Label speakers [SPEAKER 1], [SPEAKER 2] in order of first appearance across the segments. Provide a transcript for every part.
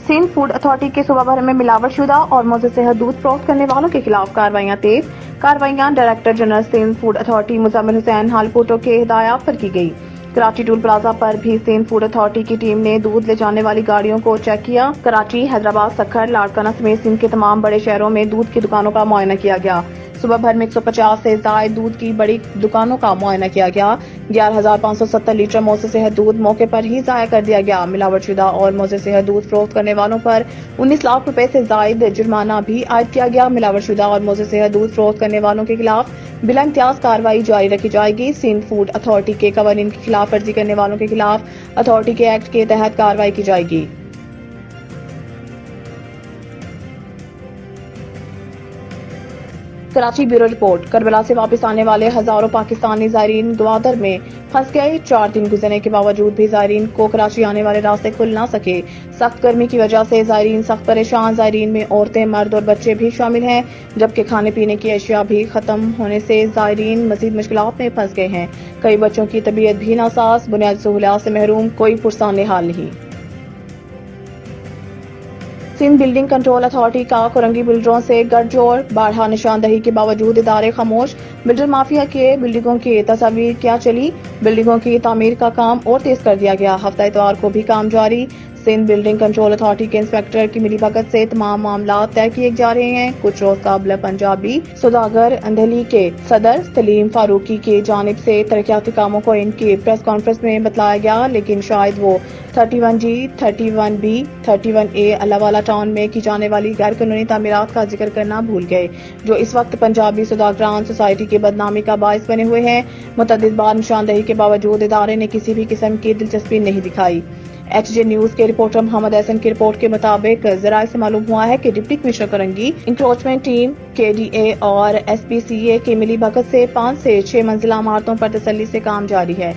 [SPEAKER 1] Sindh food authority کے صوبہ بھر میں ملاوٹ شدہ اور مضر صحت دودھ فروخت کرنے والوں کے خلاف کارروائیاں تیز۔ کارروائیاں director general Sindh food authority Muzammil Hussain Halepoto کے ہدایات پر کی گئی۔ کراچی ٹول پلازہ پر بھی سندھ فوڈ اتھارٹی کی ٹیم نے دودھ لے جانے والی گاڑیوں کو چیک کیا۔ کراچی، حیدرآباد، سکھر، لاڑکانہ سمیت سندھ کے تمام بڑے شہروں میں دودھ کی دکانوں کا معائنہ کیا گیا۔ صوبہ بھر میں 150 سے زائد دودھ کی بڑی دکانوں کا معائنہ کیا گیا۔ 11,570 لیٹر مضر صحت دودھ موقع پر ہی ضائع کر دیا گیا۔ ملاوٹ شدہ اور مضر صحت دودھ فروخت کرنے والوں پر 19 لاکھ روپے سے زائد جرمانہ بھی عائد کیا گیا۔ ملاوٹ شدہ اور مضر صحت دودھ فروخت کرنے والوں کے خلاف بلا امتیاز کارروائی جاری رکھی جائے گی۔ سندھ فوڈ اتھارٹی کے قوانین کی خلاف ورزی کرنے والوں کے خلاف اتھارٹی کے ایکٹ کے تحت کارروائی کی جائے گی۔ Karachi bureau report. کربلا سے واپس آنے والے ہزاروں پاکستانی زائرین گوادر میں پھنس گئے۔ 4 دن گزرنے کے باوجود بھی زائرین کو کراچی آنے والے راستے کھل نہ سکے۔ سخت گرمی کی وجہ سے زائرین سخت پریشان۔ زائرین میں عورتیں، مرد اور بچے بھی شامل ہیں، جبکہ کھانے پینے کی اشیاء بھی ختم ہونے سے زائرین مزید مشکلات میں پھنس گئے ہیں۔ کئی بچوں کی طبیعت بھی ناساز، بنیادی سہولیات سے محروم، کوئی پرسان حال نہیں۔ سندھ بلڈنگ کنٹرول اتھارٹی کا کورنگی بلڈروں سے گٹھ جوڑ۔ بارہا نشاندہی کے باوجود ادارے خاموش۔ بلڈر مافیا کے بلڈنگوں کی تصاویر کیا چلی؟ بلڈنگوں کی تعمیر کا کام اور تیز کر دیا گیا۔ ہفتہ اتوار کو بھی کام جاری۔ سندھ بلڈنگ کنٹرول اتھارٹی کے انسپکٹر کی ملی بھگت سے تمام معاملات طے کیے جا رہے ہیں۔ کچھ روز قبل پنجابی سوداگر اندھلی کے صدر سلیم فاروقی کی جانب سے ترقیاتی کاموں کو ان کی پریس کانفرنس میں بتلایا گیا، لیکن شاید وہ 31G، 31B، 31A اللہ والا ٹاؤن میں کی جانے والی غیر قانونی تعمیرات کا ذکر کرنا بھول گئے، جو اس وقت پنجابی سوداگران سوسائٹی کی بدنامی کا باعث بنے ہوئے ہیں۔ متعدد بار نشاندہی کے باوجود ادارے نے کسی بھی قسم کی دلچسپی نہیں دکھائی۔ HJ نیوز کے رپورٹر محمد احسن کی رپورٹ کے مطابق ذرائع سے معلوم ہوا ہے کہ deputy commissioner Korangi encroachment team, KDA اور SPCA کی ملی بھگت سے 5 سے 6 منزلہ عمارتوں پر تسلی سے کام جاری ہے۔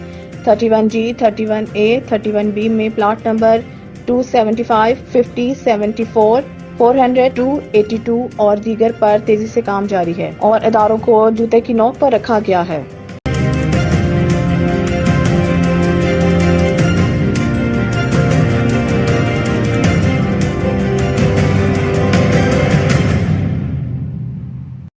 [SPEAKER 1] 31G، 31A، 31B میں پلاٹ نمبر 275، 50، 74، 400، 282 اور دیگر پر تیزی سے کام جاری ہے اور اداروں کو جوتے کی نوک پر رکھا گیا ہے۔